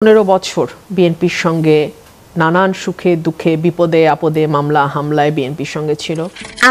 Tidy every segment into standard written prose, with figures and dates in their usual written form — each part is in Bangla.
15 বছর বিএনপির সঙ্গে নানান সুখে দুঃখে বিপদে আপদে মামলা হামলায় বিএনপির সঙ্গে ছিল।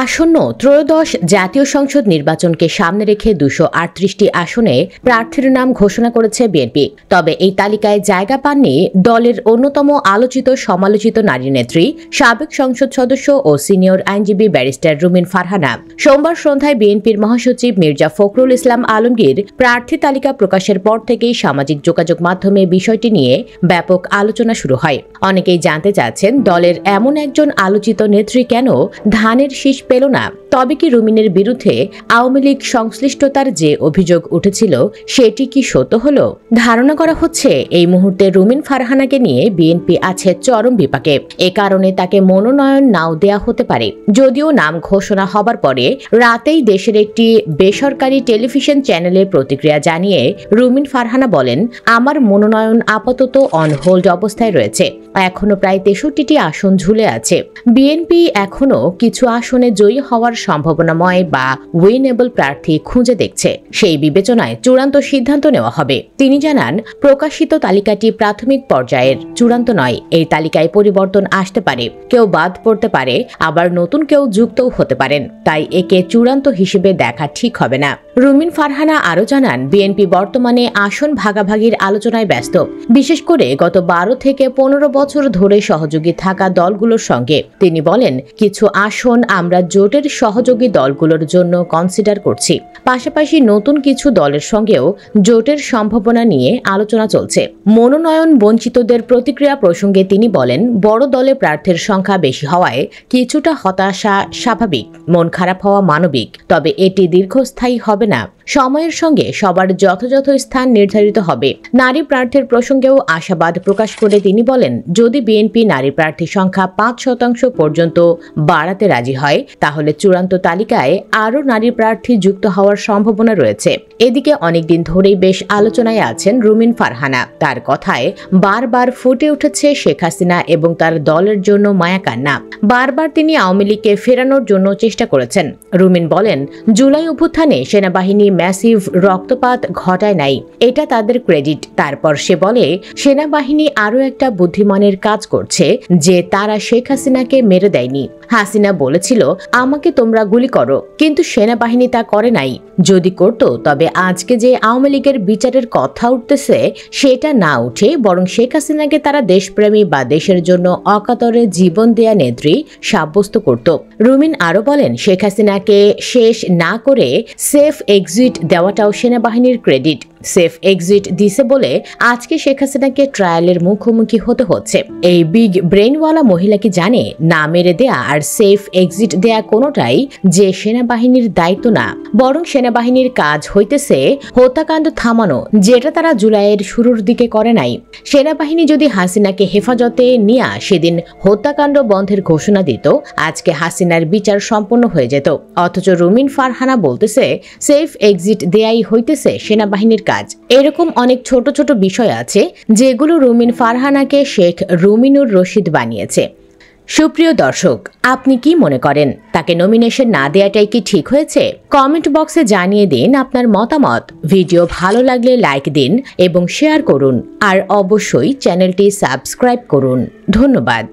আসন্ন ত্রয়োদশ জাতীয় সংসদ নির্বাচনকে সামনে রেখে 238টি আসনে প্রার্থীর নাম ঘোষণা করেছে বিএনপি। তবে এই তালিকায় জায়গা পাননি দলের অন্যতম আলোচিত সমালোচিত নারী নেত্রী, সাবেক সংসদ সদস্য ও সিনিয়র আইনজীবী ব্যারিস্টার রুমিন ফারহানা। সোমবার সন্ধ্যায় বিএনপির মহাসচিব মির্জা ফখরুল ইসলাম আলমগীর প্রার্থী তালিকা প্রকাশের পর থেকেই সামাজিক যোগাযোগ মাধ্যমে বিষয়টি নিয়ে ব্যাপক আলোচনা শুরু হয়। অনেকেই জানতে চাচ্ছেন, দলের এমন একজন আলোচিত নেত্রী কেন ধানের শীষ পেল না? তবে কি রুমিনের বিরুদ্ধে আওয়ামী লীগ সংশ্লিষ্টতার যে অভিযোগ উঠেছিল সেটি কি সত্য হলো? ধারণা করা হচ্ছে এই মুহূর্তে রুমিন ফারহানাকে নিয়ে বিএনপি আছে চরম বিপাকে। এ কারণে তাকে মনোনয়ন নাও দেয়া হতে পারে। যদিও নাম ঘোষণা হবার পরে রাতেই দেশের একটি বেসরকারি টেলিভিশন চ্যানেলে প্রতিক্রিয়া জানিয়ে রুমিন ফারহানা বলেন, আমার মনোনয়ন আপাতত অন হোল্ড অবস্থায় রয়েছে। এখনো প্রায় 63টি আসন ঝুলে আছে। বিএনপি এখনো কিছু আসনে জয়ী হওয়ার সম্ভাবনাময় বা উইনেবল প্রার্থী খুঁজে দেখছে। সেই বিবেচনায় চূড়ান্ত সিদ্ধান্ত নেওয়া হবে। তিনি জানান, প্রকাশিত তালিকাটি প্রাথমিক পর্যায়ের, চূড়ান্ত নয়। এই তালিকায় পরিবর্তন আসতে পারে, কেউ বাদ পড়তে পারে, আবার নতুন কেউ যুক্তও হতে পারেন। তাই একে চূড়ান্ত হিসেবে দেখা ঠিক হবে না। রুমিন ফারহানা আরও জানান, বিএনপি বর্তমানে আসন ভাগাভাগির আলোচনায় ব্যস্ত, বিশেষ করে গত 12 থেকে 15 বছর ধরে সহযোগী থাকা দলগুলোর সঙ্গে। তিনি বলেন, কিছু আসন আমরা জোটের সহযোগী দলগুলোর জন্য কনসিডার করছি। পাশাপাশি নতুন কিছু দলের সঙ্গেও জোটের সম্ভাবনা নিয়ে আলোচনা চলছে। মনোনয়ন বঞ্চিতদের প্রতিক্রিয়া প্রসঙ্গে তিনি বলেন, বড় দলে প্রার্থীর সংখ্যা বেশি হওয়ায় কিছুটা হতাশা স্বাভাবিক, মন খারাপ হওয়া মানবিক। তবে এটি দীর্ঘস্থায়ী হবে না। সময়ের সঙ্গে সবার যথাযথ স্থান নির্ধারিত হবে। নারী প্রার্থীর প্রসঙ্গেও আশাবাদ প্রকাশ করে তিনি বলেন, যদি বিএনপি নারী প্রার্থীর সংখ্যা 5% পর্যন্ত বাড়াতে রাজি হয়, তাহলে চূড়ান্ত তালিকায় আরও নারী প্রার্থী যুক্ত হওয়ার সম্ভাবনা রয়েছে। এদিকে অনেকদিন ধরেই বেশ আলোচনায় আছেন রুমিন ফারহানা। তার কথায় বারবার ফুটে উঠেছে শেখ হাসিনা এবং তার দলের জন্য মায়া কান্না। বারবার তিনি আওয়ামী লীগকে ফেরানোর জন্য চেষ্টা করেছেন। রুমিন বলেন, জুলাই অভ্যুত্থানে সেনাবাহিনী ম্যাসিভ রক্তপাত ঘটায় নাই, এটা তাদের ক্রেডিট। তারপর সে বলে, সেনাবাহিনী আরও একটা বুদ্ধিমানের কাজ করছে যে তারা শেখ হাসিনাকে মেরে দেয়নি। হাসিনা বলেছিল, আমাকে তোমরা গুলি করো, কিন্তু সেনাবাহিনী তা করে নাই। যদি করত, তবে আজকে যে আওয়ামী লীগের বিচারের কথা উঠতেছে সেটা না উঠে বরং শেখ হাসিনাকে তারা দেশপ্রেমী বা দেশের জন্য অকাতরে জীবন দেয়া নেত্রী সাব্যস্ত করত। রুমিন আরো বলেন, শেখ হাসিনাকে শেষ না করে সেফ এক্সিট দেওয়াটাও সেনাবাহিনীর ক্রেডিট। সেফ এক্সিট দিছে বলে আজকে শেখ হাসিনাকে ট্রায়ালের মুখোমুখি হতে হচ্ছে। এই বিগ ব্রেনওয়ালা মহিলা কি জানে, না মেরে দেয়া আর সেফ এক্সিট দেয়া কোনোটাই যে সেনাবাহিনীর দায়িত্ব না, বরং সেনাবাহিনীর কাজ হইতেছে হত্যাকাণ্ড থামানো, যেটা তারা জুলাইয়ের শুরুর দিকে করে নাই। সেনাবাহিনী যদি হাসিনাকে হেফাজতে নিয়ে সেদিন হত্যাকাণ্ড বন্ধের ঘোষণা দিত, আজকে হাসিনার বিচার সম্পন্ন হয়ে যেত। অথচ রুমিন ফারহানা বলতেছে, সেফ এক্সিট দেয়াই হইতেছে সেনাবাহিনীর কাজ। এরকম অনেক ছোট ছোট বিষয় আছে যেগুলো রুমিন ফারহানাকে শেখ রুমিনুর রশিদ বানিয়েছে। সুপ্রিয় দর্শক, আপনি কি মনে করেন, তাকে নমিনেশন না দেয়াটাই কি ঠিক হয়েছে? কমেন্ট বক্সে জানিয়ে দিন আপনার মতামত। ভিডিও ভালো লাগলে লাইক দিন এবং শেয়ার করুন, আর অবশ্যই চ্যানেলটি সাবস্ক্রাইব করুন। ধন্যবাদ।